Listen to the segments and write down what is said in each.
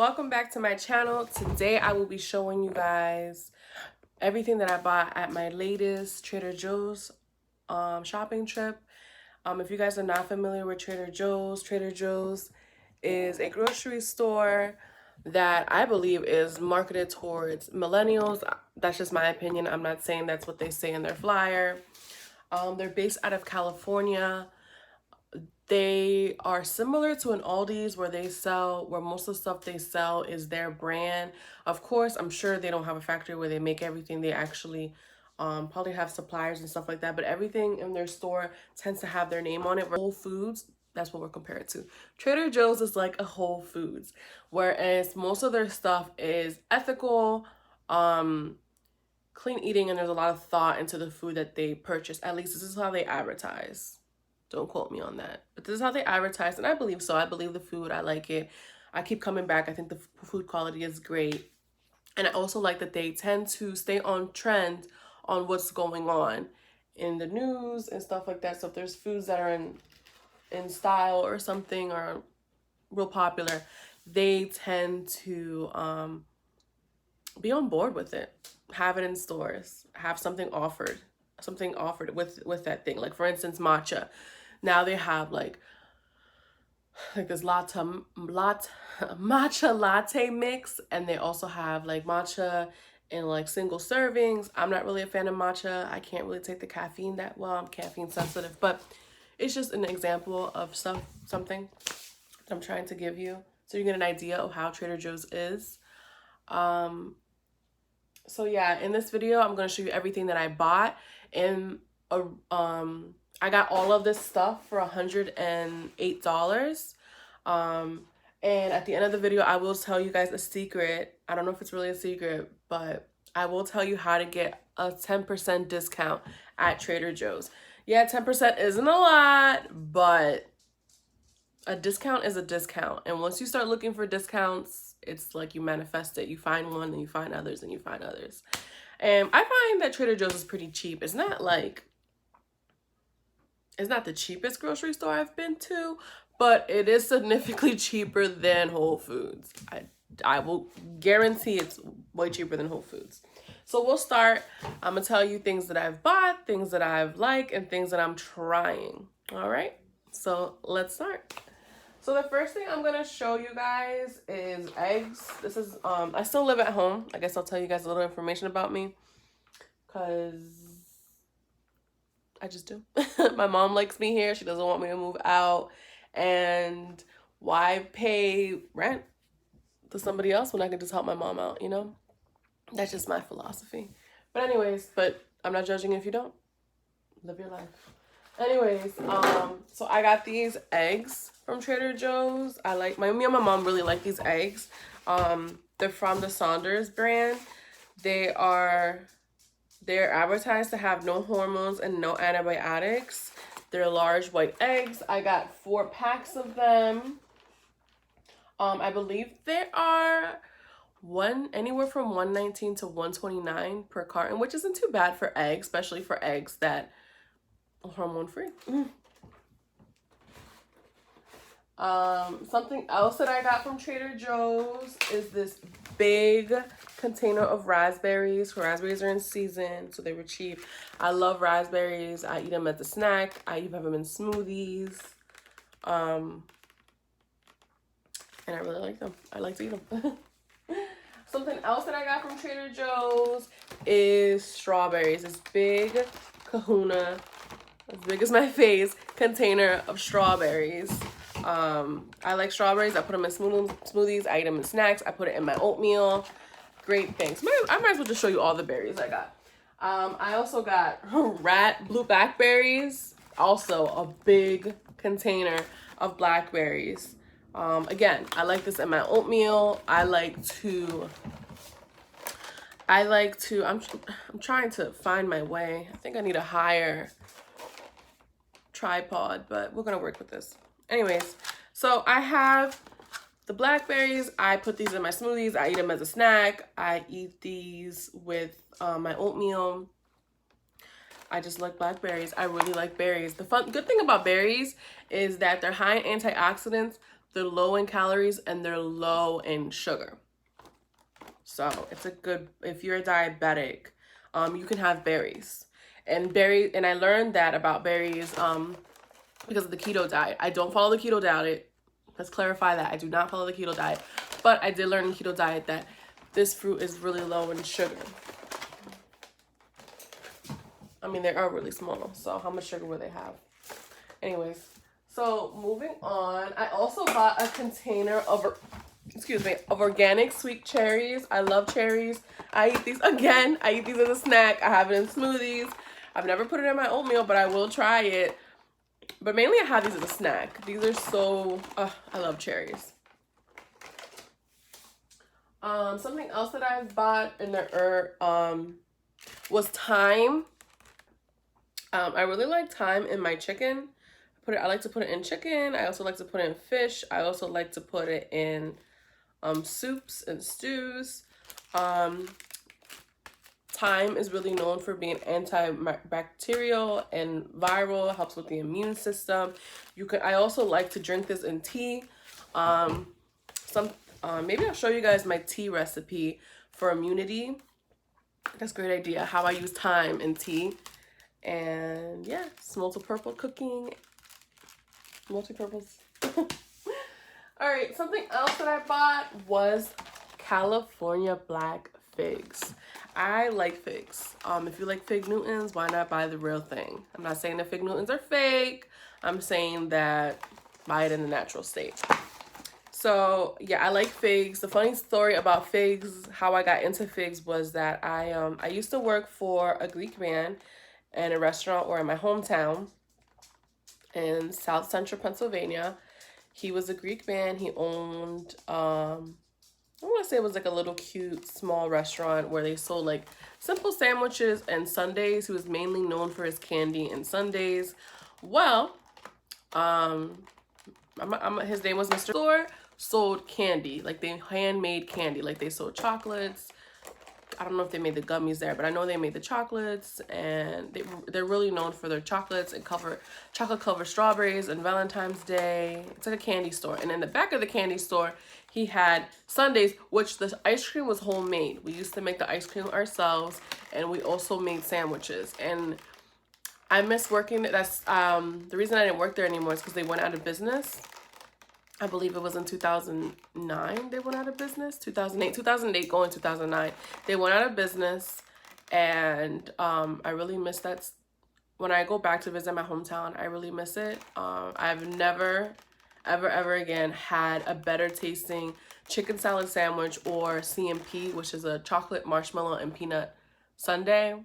welcome back to my channel. Today I will be showing you guys everything that I bought at my latest Trader Joe's shopping trip. If you guys are not familiar with Trader Joe's is a grocery store that I believe is marketed towards millennials. That's just my opinion. I'm not saying that's what they say in their flyer. They're based out of California. They are similar to an Aldi's where most of the stuff they sell is their brand. Of course, I'm sure they don't have a factory where they make everything. They actually probably have suppliers and stuff like that. But everything in their store tends to have their name on it. Whole Foods, that's what we're compared to. Trader Joe's is like a Whole Foods, whereas most of their stuff is ethical, clean eating, and there's a lot of thought into the food that they purchase. At least this is how they advertise. Don't quote me on that. But this is how they advertise, and I believe so. I believe the food. I like it. I keep coming back. I think the food quality is great. And I also like that they tend to stay on trend on what's going on in the news and stuff like that. So if there's foods that are in style or something or real popular, they tend to be on board with it. Have it in stores. Have something offered with that thing. Like, for instance, matcha. Now they have like this matcha latte mix, and they also have like matcha in like single servings. I'm not really a fan of matcha. I can't really take the caffeine that well. I'm caffeine sensitive, but it's just an example of something that I'm trying to give you so you get an idea of how Trader Joe's is. So yeah, in this video, I'm going to show you everything that I bought. And I got all of this stuff for $108. And at the end of the video, I will tell you guys a secret. I don't know if it's really a secret, but I will tell you how to get a 10% discount at Trader Joe's. Yeah, 10% isn't a lot, but a discount is a discount. And once you start looking for discounts, it's like you manifest it. You find one, and you find others, and you find others. And I find that Trader Joe's is pretty cheap. It's not the cheapest grocery store I've been to, but it is significantly cheaper than Whole Foods. I will guarantee it's way cheaper than Whole Foods. So we'll start. I'm going to tell you things that I've bought, things that I've liked, and things that I'm trying. All right? So let's start. So the first thing I'm going to show you guys is eggs. This is, I still live at home. I guess I'll tell you guys a little information about me, because I just do. My mom likes me here. She doesn't want me to move out. And why pay rent to somebody else when I can just help my mom out, you know? That's just my philosophy. But anyways, I'm not judging if you don't. Live your life. Anyways, so I got these eggs from Trader Joe's. Me and my mom really like these eggs. They're from the Saunders brand. They're advertised to have no hormones and no antibiotics. They're large white eggs. I got 4 packs of them. I believe they are anywhere from $119 to $129 per carton, which isn't too bad for eggs, especially for eggs that are hormone-free. Something else that I got from Trader Joe's is this big container of raspberries. Raspberries are in season, so they were cheap. I love raspberries. I eat them as a snack. I even have them in smoothies. And I really like them. I like to eat them. Something else that I got from Trader Joe's is strawberries. This big kahuna, as big as my face, container of strawberries. I like strawberries. I put them in smoothies. I eat them in snacks. I put it in my oatmeal. Great things. I might as well just show you all the berries I got. I also got blue blackberries. Also a big container of blackberries. Again, I like this in my oatmeal. I'm trying to find my way. I think I need a higher tripod, but we're gonna work with this. Anyways, so I have the blackberries. I put these in my smoothies. I eat them as a snack. I eat these with my oatmeal. I just like blackberries. I really like berries. The good thing about berries is that they're high in antioxidants, They're low in calories and they're low in sugar. So it's a good, if you're a diabetic, you can have berries. And I learned that about berries because of the keto diet. I don't follow the keto diet. Let's clarify that. I do not follow the keto diet. But I did learn in keto diet that this fruit is really low in sugar. I mean, they are really small. So how much sugar will they have? Anyways, so moving on. I also bought a container of organic sweet cherries. I love cherries. I eat these again. I eat these as a snack. I have it in smoothies. I've never put it in my oatmeal, but I will try it. But mainly I have these as a snack. These are so, I love cherries. Something else that I bought in the was thyme. I really like thyme in my chicken. I like to put it in chicken. I also like to put it in fish. I also like to put it in soups and stews. Thyme is really known for being antibacterial and viral. It helps with the immune system. I also like to drink this in tea. Maybe I'll show you guys my tea recipe for immunity. That's a great idea. How I use thyme in tea. And yeah, it's multi-purpose cooking. Multi-purpose. All right, something else that I bought was California black figs. I like figs. If you like fig Newtons, why not buy the real thing? I'm not saying that fig Newtons are fake. I'm saying that buy it in the natural state. So yeah, I like figs. The funny story about figs, how I got into figs, was that I used to work for a Greek man in a restaurant or in my hometown in South Central Pennsylvania. He was a Greek man. He owned, I want to say it was like a little cute small restaurant where they sold like simple sandwiches and sundaes. He was mainly known for his candy and sundaes. Well, his name was Mr. Store. Sold candy, like they handmade candy, like they sold chocolates. I don't know if they made the gummies there, but I know they made the chocolates, and they're really known for their chocolates and chocolate covered strawberries and Valentine's Day. It's like a candy store. And in the back of the candy store, he had sundaes, which the ice cream was homemade. We used to make the ice cream ourselves, and we also made sandwiches. And I miss working. That's the reason I didn't work there anymore is because they went out of business. I believe it was in 2009 they went out of business. 2008 going 2009. They went out of business, and I really miss that. When I go back to visit my hometown, I really miss it. I've never, ever again had a better tasting chicken salad sandwich or CMP, which is a chocolate, marshmallow, and peanut sundae.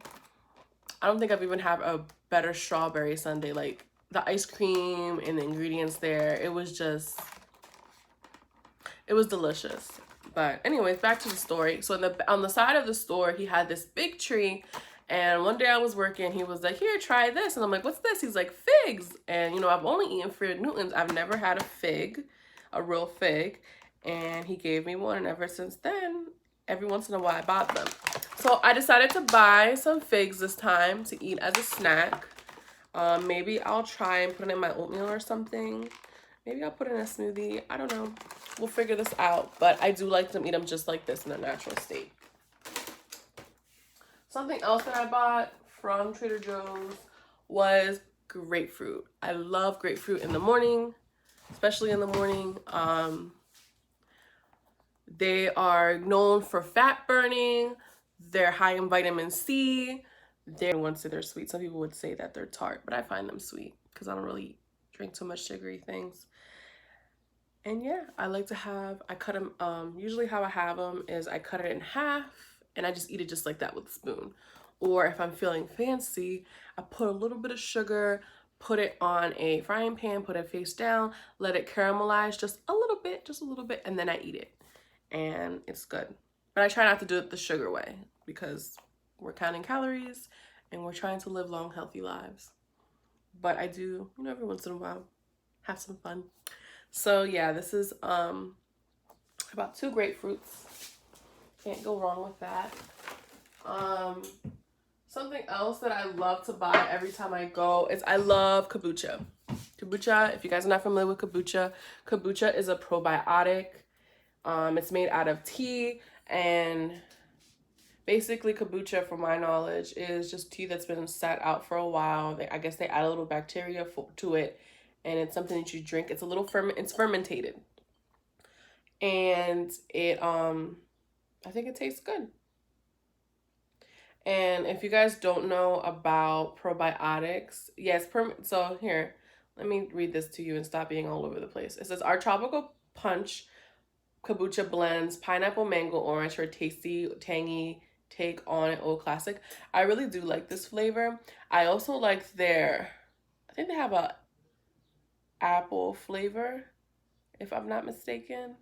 I don't think I've even had a better strawberry sundae. Like the ice cream and the ingredients there, it was delicious. But anyways, back to the story. So on the side of the store, he had this big tree. And one day I was working, he was like, here, try this. And I'm like, what's this? He's like, figs. And, you know, I've only eaten fig Newtons. I've never had a fig, a real fig. And he gave me one. And ever since then, every once in a while, I bought them. So I decided to buy some figs this time to eat as a snack. Maybe I'll try and put it in my oatmeal or something. Maybe I'll put it in a smoothie. I don't know. We'll figure this out. But I do like to eat them just like this in a natural state. Something else that I bought from Trader Joe's was grapefruit. I love grapefruit in the morning, especially in the morning. They are known for fat burning. They're high in vitamin C. Once they're sweet. Some people would say that they're tart, but I find them sweet because I don't really drink too much sugary things. And yeah, I cut them, usually how I have them is I cut it in half and I just eat it just like that with a spoon. Or if I'm feeling fancy, I put a little bit of sugar, put it on a frying pan, put it face down, let it caramelize just a little bit, and then I eat it. And it's good. But I try not to do it the sugar way because we're counting calories and we're trying to live long, healthy lives. But I do, you know, every once in a while, have some fun. So yeah, this is about 2 grapefruits. Can't go wrong with that. Something else that I love to buy every time I go is I love kombucha. Kombucha, if you guys are not familiar with kombucha is a probiotic. It's made out of tea, and basically kombucha, from my knowledge, is just tea that's been sat out for a while. I guess they add a little bacteria to it, and it's something that you drink. It's a little it's fermented, and I think it tastes good. And if you guys don't know about probiotics, yes, so here, let me read this to you and stop being all over the place. It says, our tropical punch kombucha blends pineapple, mango, orange for a tasty, tangy take on an old classic. I really do like this flavor. I also like I think they have a apple flavor, if I'm not mistaken.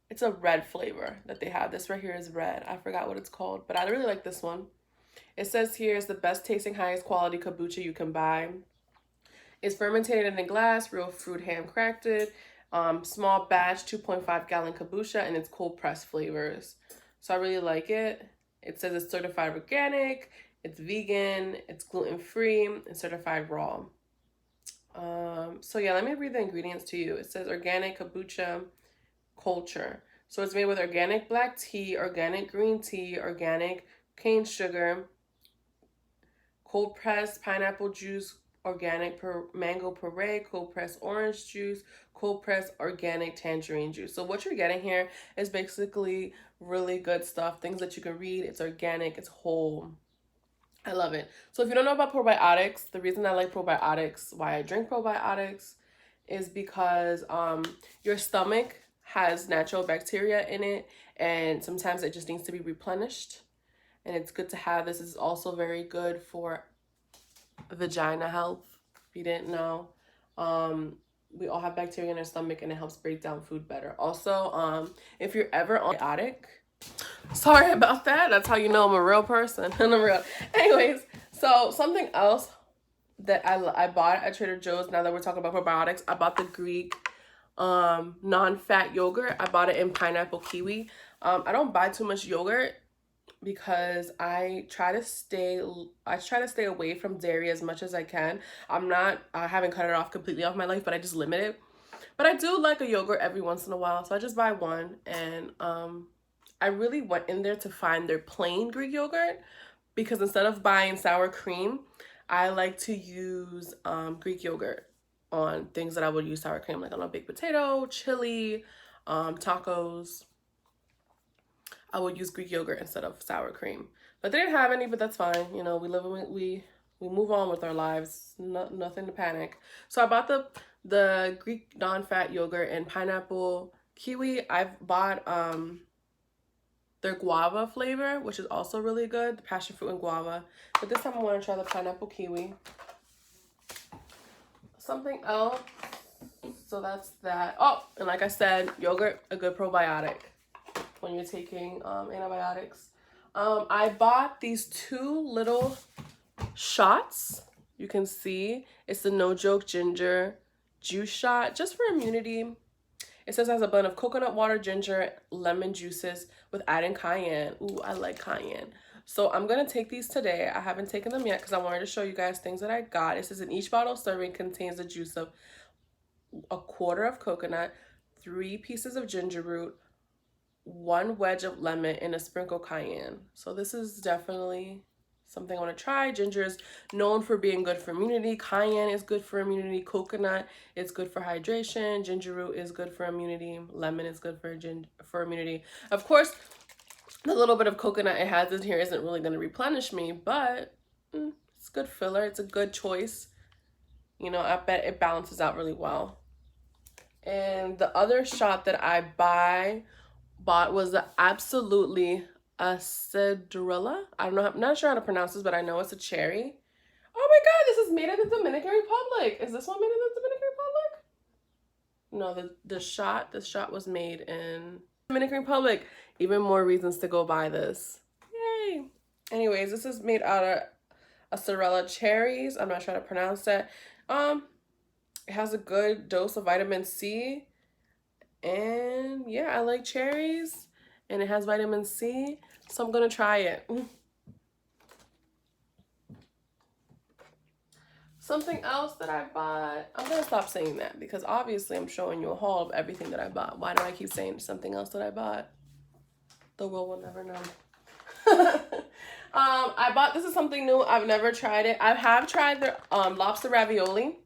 It's a red flavor that they have. This right here is red. I forgot what it's called, but I really like this one. It says here is the best tasting, highest quality kombucha you can buy. It's fermented in a glass, real fruit handcrafted, small batch, 2.5 gallon kombucha, and it's cold pressed flavors. So I really like it. It says it's certified organic, it's vegan, it's gluten free, and certified raw. So yeah, let me read the ingredients to you. It says organic kombucha culture. So it's made with organic black tea, organic green tea, organic cane sugar, cold pressed pineapple juice, organic mango puree, cold pressed orange juice, cold pressed organic tangerine juice. So what you're getting here is basically really good stuff, things that you can read. It's organic, it's whole. I love it. So if you don't know about probiotics, the reason I like probiotics, why I drink probiotics, is because your stomach has natural bacteria in it, and sometimes it just needs to be replenished. And it's good to have this. Is also very good for vagina health, if you didn't know. We all have bacteria in our stomach, and it helps break down food better. Also, if you're ever on antibiotic, sorry about that. That's how you know I'm a real person. Anyways, so something else that I bought at Trader Joe's, now that we're talking about probiotics, I bought the Greek non-fat yogurt. I bought it in pineapple kiwi. I don't buy too much yogurt because I try to stay away from dairy as much as I can. I haven't cut it off completely off my life, but I just limit it. But I do like a yogurt every once in a while, so I just buy one. And I really went in there to find their plain Greek yogurt, because instead of buying sour cream, I like to use Greek yogurt on things that I would use sour cream, like on a baked potato, chili, tacos. I would use Greek yogurt instead of sour cream. But they didn't have any, but that's fine. You know, we move on with our lives. Nothing to panic. So I bought the Greek non-fat yogurt and pineapple kiwi. I've bought their guava flavor, which is also really good, the passion fruit and guava. But this time I want to try the pineapple kiwi. Something else. So that's that. Oh, and like I said, yogurt, a good probiotic when you're taking antibiotics. I bought these 2 little shots. You can see it's the No Joke ginger juice shot, just for immunity. It says it has a blend of coconut water, ginger, lemon juices with adding cayenne. Ooh, I like cayenne. So I'm going to take these today. I haven't taken them yet because I wanted to show you guys things that I got. It says in each bottle serving contains the juice of a quarter of coconut, 3 pieces of ginger root, 1 wedge of lemon, and a sprinkle cayenne. So this is definitely something I want to try. Ginger is known for being good for immunity. Cayenne is good for immunity. Coconut is good for hydration. Ginger root is good for immunity. Lemon is good for immunity. Of course, the little bit of coconut it has in here isn't really going to replenish me, but it's good filler. It's a good choice. You know, I bet it balances out really well. And the other shot that I bought was the Absolutely Acedrilla. I'm not sure how to pronounce this, but I know it's a cherry. Oh my god, this is made in the Dominican Republic. Is this one made in the Dominican Republic? No, this shot was made in Dominican Republic. Even more reasons to go buy this. Yay. Anyways, this is made out of Acedrilla cherries. I'm not sure how to pronounce that. It has a good dose of vitamin C. And yeah, I like cherries, and it has vitamin C, so I'm gonna try it. Something else that I bought. I'm gonna stop saying that because obviously I'm showing you a haul of everything that I bought. Why do I keep saying something else that I bought? The world will never know. I bought, this is something new. I've never tried it. I have tried their lobster ravioli.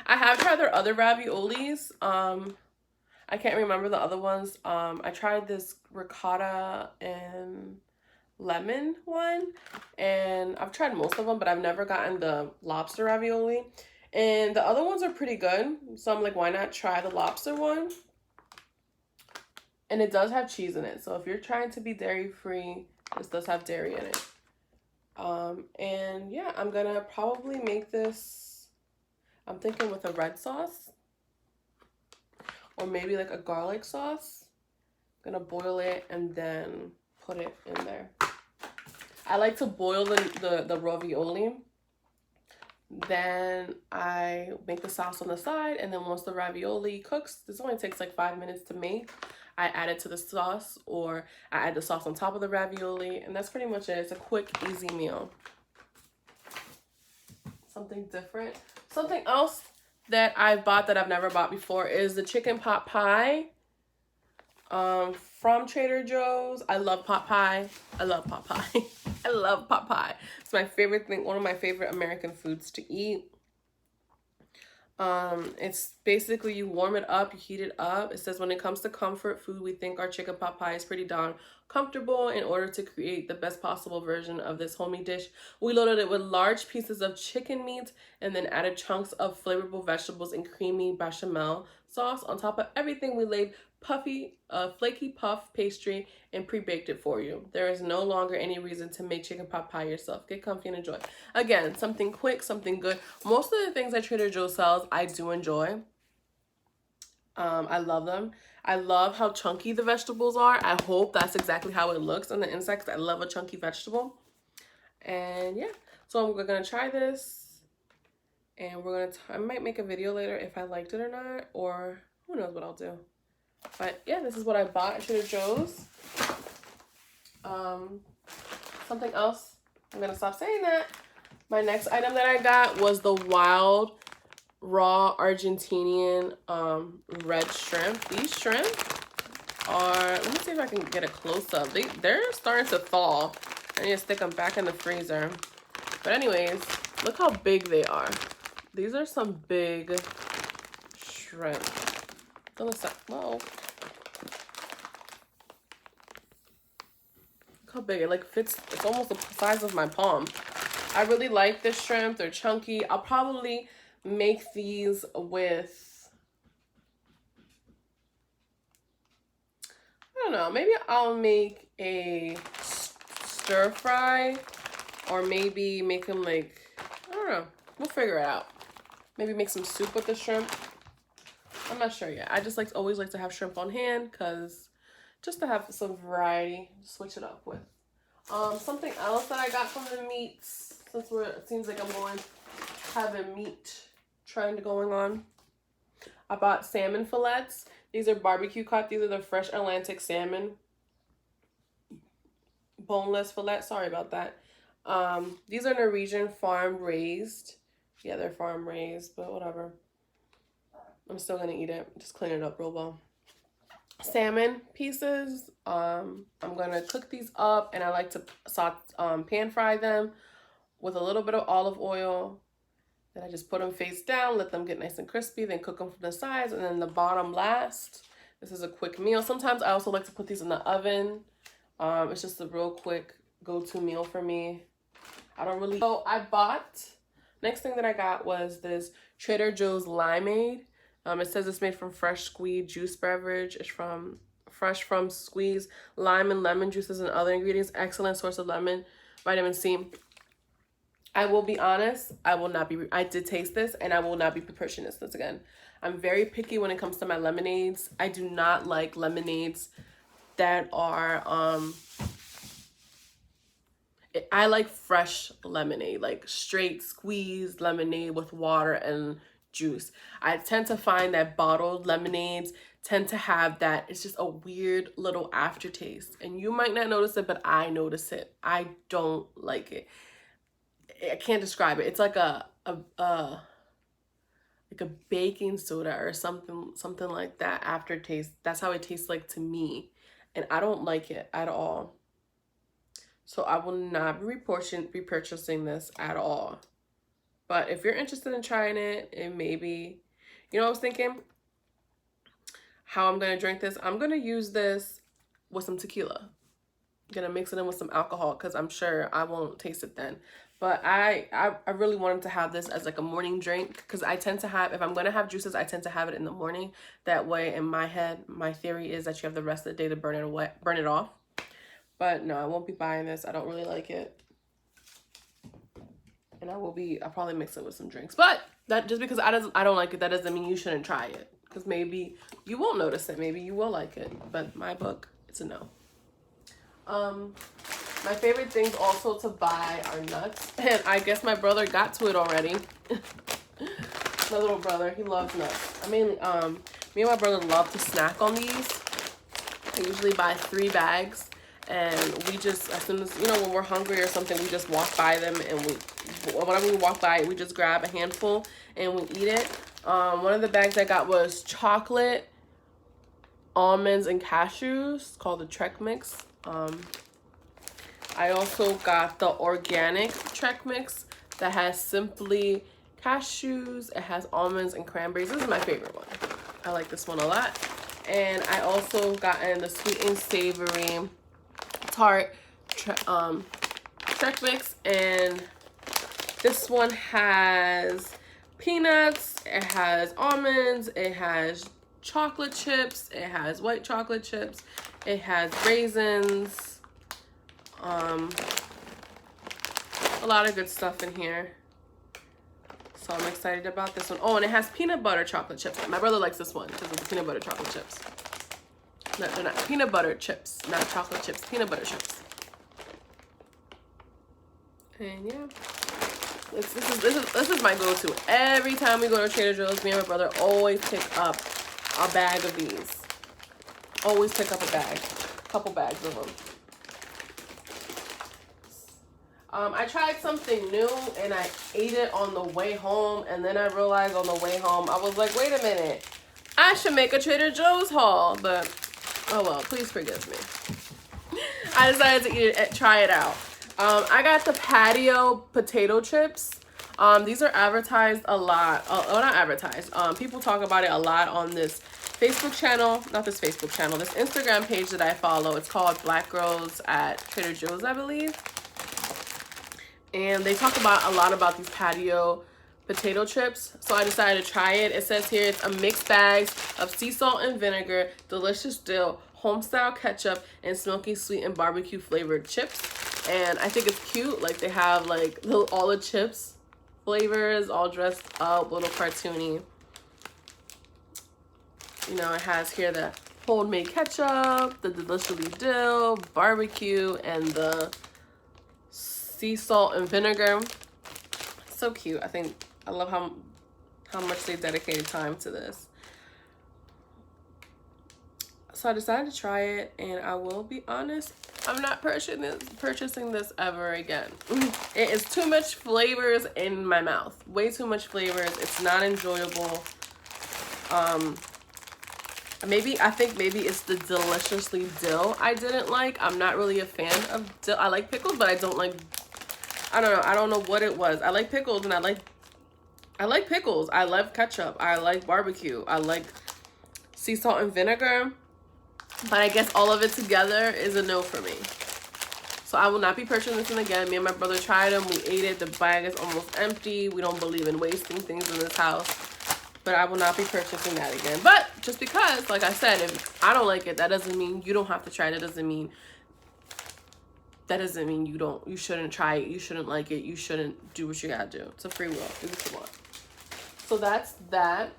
I have tried their other raviolis. I can't remember the other ones. I tried this ricotta and lemon one, and I've tried most of them, but I've never gotten the lobster ravioli. And the other ones are pretty good. So I'm like, why not try the lobster one? And it does have cheese in it. So if you're trying to be dairy free, this does have dairy in it. And yeah, I'm gonna probably make this, I'm thinking with a red sauce or maybe like a garlic sauce. I'm gonna boil it and then put it in there. I like to boil the ravioli. Then I make the sauce on the side, and then once the ravioli cooks, this only takes like 5 minutes to make. I add it to the sauce, or I add the sauce on top of the ravioli, and that's pretty much it. It's a quick, easy meal. Something different. Something else that I bought that I've never bought before is the chicken pot pie from Trader Joe's. I love pot pie. I love pot pie. I love pot pie. It's my favorite thing, one of my favorite American foods to eat. It's basically you warm it up, you heat it up. It says when it comes to comfort food, we think our chicken pot pie is pretty darn comfortable. In order to create the best possible version of this homey dish, we loaded it with large pieces of chicken meat and then added chunks of flavorful vegetables and creamy bechamel sauce. On top of everything, we laid flaky puff pastry and pre-baked it for you. There is no longer any reason to make chicken pot pie yourself. Get comfy and enjoy. Again, something quick, something good. Most of the things that Trader Joe's sells, I do enjoy. I love them. I love how chunky the vegetables are. I hope that's exactly how it looks on the inside, because I love a chunky vegetable. And yeah, so we're gonna try this, and I might make a video later if I liked it or not, or who knows what I'll do. But yeah, this is what I bought at Trader Joe's. Something else, I'm gonna stop saying that. My next item that I got was the wild raw Argentinian red shrimp. These shrimp are, let me see if I can get a close-up. They're starting to thaw. I need to stick them back in the freezer. But anyways, look how big they are. These are some big shrimp. Whoa. Look how big it like fits. It's almost the size of my palm. I really like this shrimp. They're chunky. I'll probably make these with, I don't know, maybe I'll make a stir fry, or maybe make them like, I don't know, we'll figure it out. Maybe make some soup with the shrimp. I'm not sure yet. I just always like to have shrimp on hand, because just to have some variety, switch it up with. Something else that I got from the meats, since it seems like I'm going to have a meat trend going on. I bought salmon fillets. These are barbecue cut. These are the fresh Atlantic salmon. Boneless fillet. Sorry about that. These are Norwegian farm raised. Yeah, they're farm raised, but whatever. I'm still gonna eat it. Just clean it up real well. Salmon pieces. I'm gonna cook these up, and I like to pan fry them with a little bit of olive oil. Then I just put them face down, let them get nice and crispy, then cook them from the sides, and then the bottom last. This is a quick meal. Sometimes I also like to put these in the oven. It's just a real quick go-to meal for me. I don't really. So I bought, next thing that I got was this Trader Joe's limeade. It says it's made from fresh squeezed juice beverage. It's fresh from squeezed lime and lemon juices and other ingredients. Excellent source of vitamin C. I will be honest, I did taste this, and I will not be purchasing this again. I'm very picky when it comes to my lemonades. I do not like lemonades that are, I like fresh lemonade, like straight squeezed lemonade with water and juice. I tend to find that bottled lemonades tend to have that, it's just a weird little aftertaste. And you might not notice it, but I notice it. I don't like it. I can't describe it. It's like like a baking soda or something like that aftertaste. That's how it tastes like to me, and I don't like it at all. So I will not be repurchasing this at all. But if you're interested in trying it, and maybe, you know, I was thinking how I'm gonna drink this. I'm gonna use this with some tequila. I'm gonna mix it in with some alcohol because I'm sure I won't taste it then. But I really wanted to have this as like a morning drink because I tend to have, if I'm gonna have juices, I tend to have it in the morning. That way, in my head, my theory is that you have the rest of the day to burn it off. But no, I won't be buying this. I don't really like it. And I'll probably mix it with some drinks. But that just because I don't like it, that doesn't mean you shouldn't try it. Because maybe you won't notice it. Maybe you will like it. But my book, it's a no. My favorite things also to buy are nuts. And I guess my brother got to it already. My little brother, he loves nuts. I mean, me and my brother love to snack on these. I usually buy 3 bags. And we just, as soon as, you know, when we're hungry or something, we just walk by them, and whenever we walk by it, we just grab a handful and we eat it. One of the bags I got was chocolate, almonds, and cashews, called the Trek Mix. I also got the organic Trek Mix that has simply cashews, it has almonds and cranberries. This is my favorite one. I like this one a lot. And I also got in the sweet and savory tart Trek Mix, and this one has peanuts, it has almonds, it has chocolate chips, it has white chocolate chips, it has raisins, a lot of good stuff in here. So I'm excited about this one. Oh, and it has peanut butter chocolate chips. My brother likes this one because of the peanut butter chocolate chips. No, they're not peanut butter chips, not chocolate chips, peanut butter chips. And yeah, this is my go-to. Every time we go to Trader Joe's, me and my brother always pick up a bag of these. Always pick up a couple bags of them. I tried something new and I ate it on the way home, and then I realized on the way home, I was like, wait a minute, I should make a Trader Joe's haul, but oh well, please forgive me. I decided to try it out. I got the patio potato chips. These are advertised a lot. Oh, not advertised. People talk about it a lot on this Facebook channel. Not this Facebook channel. This Instagram page that I follow. It's called Black Girls at Trader Joe's, I believe. And they talk a lot about these patio potato chips. So I decided to try it. It says here it's a mixed bag of sea salt and vinegar, delicious dill, home-style ketchup, and smoky sweet and barbecue flavored chips. And I think it's cute. Like they have like all the chips flavors all dressed up, little cartoony. You know, it has here the homemade ketchup, the deliciously dill, barbecue, and the sea salt and vinegar. So cute. I love how much they dedicated time to this. So I decided to try it, and I will be honest, I'm not purchasing this ever again. It is too much flavors in my mouth. Way too much flavors. It's not enjoyable. I think maybe it's the deliciously dill I didn't like. I'm not really a fan of dill. I like pickles, but I don't know. I don't know what it was. I like pickles, and I like pickles. I love ketchup. I like barbecue. I like sea salt and vinegar. But I guess all of it together is a no for me. So I will not be purchasing this one again. Me and my brother tried them. We ate it. The bag is almost empty. We don't believe in wasting things in this house. But I will not be purchasing that again. But just because, like I said, if I don't like it, that doesn't mean you don't have to try it. That doesn't mean you shouldn't try it. You shouldn't like it. You shouldn't do what you gotta do. It's a free will. Do what you want. So that's that.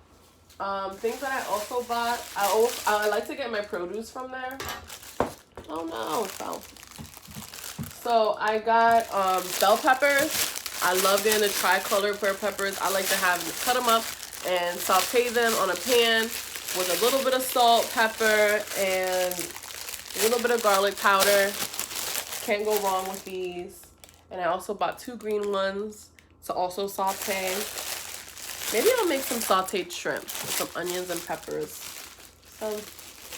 Things that I also bought, I like to get my produce from there. Oh no, it fell. So I got bell peppers. I love getting the tricolor bell peppers. I like to cut them up and saute them on a pan with a little bit of salt, pepper, and a little bit of garlic powder. Can't go wrong with these. And I also bought 2 green ones to also saute. Maybe I'll make some sauteed shrimp with some onions and peppers. Sounds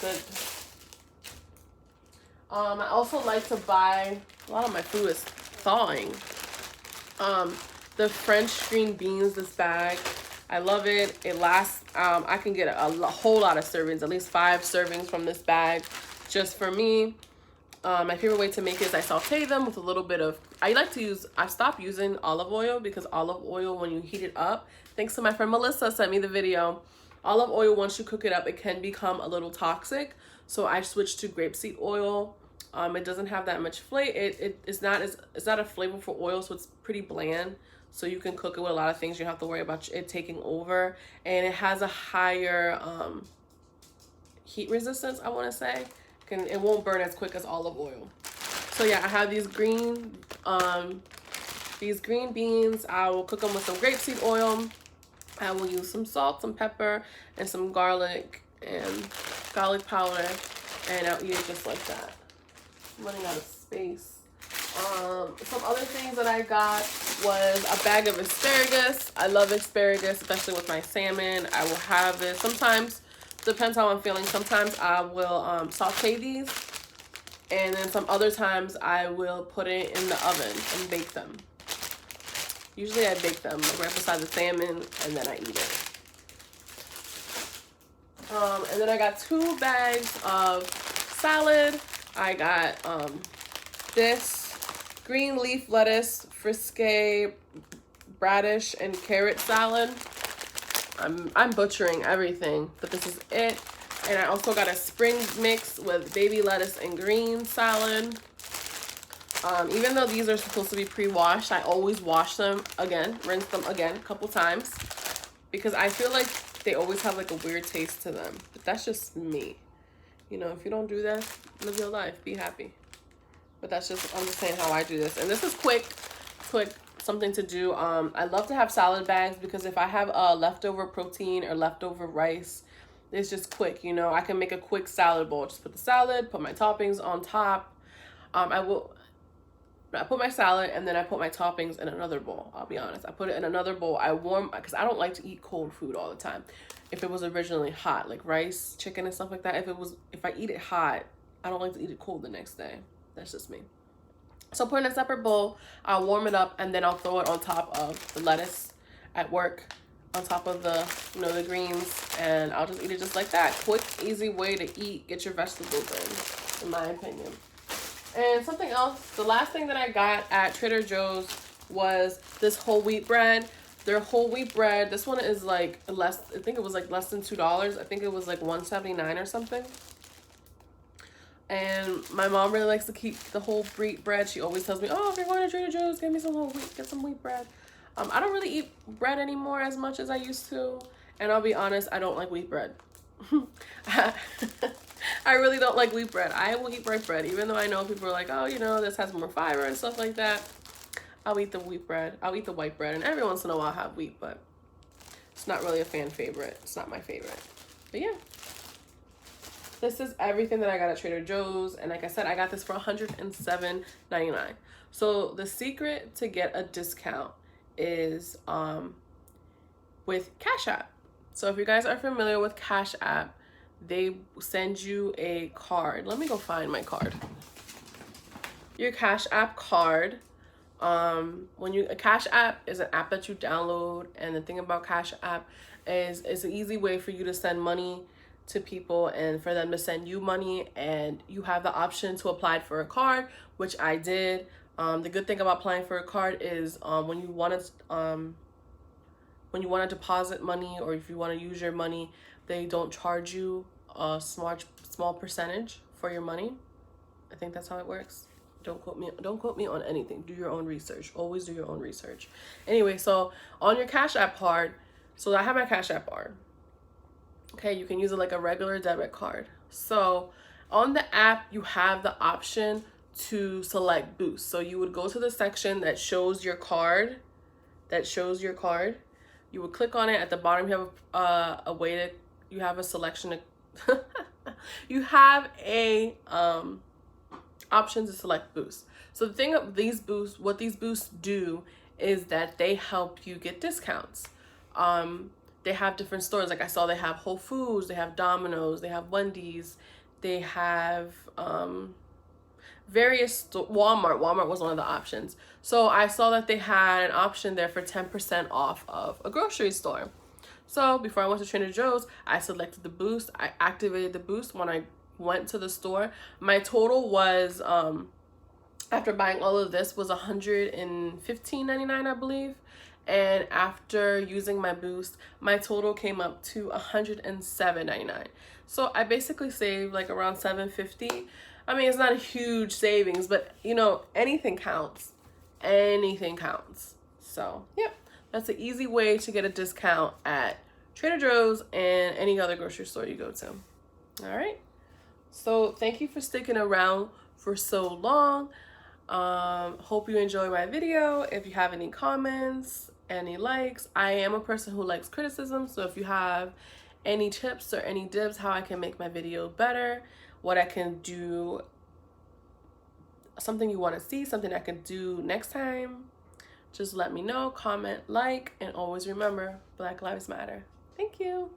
good. I also like to buy, a lot of my food is thawing. The French green beans, this bag. I love it. It lasts, I can get a whole lot of servings, at least 5 servings from this bag just for me. My favorite way to make it is I saute them with a little bit of, I've stopped using olive oil because olive oil, when you heat it up, thanks to my friend Melissa sent me the video, olive oil, once you cook it up, it can become a little toxic. So I switched to grapeseed oil. It doesn't have that much flavor. It's not a flavorful oil, so it's pretty bland. So you can cook it with a lot of things. You don't have to worry about it taking over. And it has a higher heat resistance, I want to say. It won't burn as quick as olive oil. So yeah, I have these green beans. I will cook them with some grapeseed oil. I will use some salt, some pepper, and some garlic powder, and I'll eat it just like that. I'm running out of space. Some other things that I got was a bag of asparagus. I love asparagus, especially with my salmon. I will have this sometimes. Depends how I'm feeling. Sometimes I will saute these, and then some other times I will put it in the oven and bake them. Usually I bake them like right beside the salmon, and then I eat it. And then I got 2 bags of salad. I got this green leaf lettuce, frisky, radish, and carrot salad. I'm butchering everything, but this is it. And I also got a spring mix with baby lettuce and green salad. Even though these are supposed to be pre-washed, I always wash them again, rinse them again a couple times, because I feel like they always have like a weird taste to them. But that's just me. You know, if you don't do that, live your life, be happy. But I'm just saying how I do this. And this is quick, something to do. I love to have salad bags because if I have leftover protein or leftover rice, it's just quick, you know. I can make a quick salad bowl. Just put the salad, put my toppings on top. I put my salad and then I put my toppings in another bowl. I'll be honest. I put it in another bowl. I warm, because I don't like to eat cold food all the time. If it was originally hot, like rice, chicken, and stuff like that, if I eat it hot, I don't like to eat it cold the next day. That's just me. So put in a separate bowl, I'll warm it up, and then I'll throw it on top of the lettuce at work, on top of the, you know, the greens, and I'll just eat it just like that. Quick, easy way to eat, get your vegetables in my opinion. And something else, the last thing that I got at Trader Joe's was this whole wheat bread. Their whole wheat bread, this one is like I think it was like less than $2. I think it was like $1.79 or something. And my mom really likes to keep the whole wheat bread. She always tells me, oh, if you're going to Trader Joe's, get me some whole wheat, get some wheat bread. I don't really eat bread anymore as much as I used to. And I'll be honest, I don't like wheat bread. I really don't like wheat bread. I will eat white bread, even though I know people are like, oh, you know, this has more fiber and stuff like that. I'll eat the wheat bread. I'll eat the white bread. And every once in a while I'll have wheat, but it's not really a fan favorite. It's not my favorite. But yeah. This is everything that I got at Trader Joe's. And like I said, I got this for $107.99. So the secret to get a discount is with Cash App. So if you guys are familiar with Cash App, they send you a card. Let me go find my card. Your Cash App card. A Cash App is an app that you download, and the thing about Cash App is it's an easy way for you to send money to people and for them to send you money, and you have the option to apply for a card, which I did. The good thing about applying for a card is when you want to deposit money, or if you want to use your money, they don't charge you a small percentage for your money. I think that's how it works. Don't quote me on anything. Do your own research. Always do your own research. Anyway, so on your Cash App card, so I have my Cash App card. Okay, you can use it like a regular debit card. So on the app, you have the option to select boost. So you would go to the section that shows your card. You would click on it. At the bottom, you have you have a selection of you have a options is select boost. So the thing of these boosts, what these boosts do is that they help you get discounts. They have different stores. Like I saw they have Whole Foods, they have Domino's, they have Wendy's, they have various Walmart. Walmart was one of the options. So I saw that they had an option there for 10% off of a grocery store. So before I went to Trader Joe's, I selected the boost. I activated the boost when I went to the store. My total was after buying all of this was $115.99, I believe. And after using my boost, my total came up to $107.99. So I basically saved like around $7.50. I mean, it's not a huge savings, but you know, anything counts. Anything counts. So, yep. That's an easy way to get a discount at Trader Joe's and any other grocery store you go to. All right. So thank you for sticking around for so long. Hope you enjoy my video. If you have any comments, any likes, I am a person who likes criticism. So if you have any tips or any tips how I can make my video better, what I can do, something you want to see, something I can do next time, just let me know, comment, like, and always remember, Black Lives Matter. Thank you.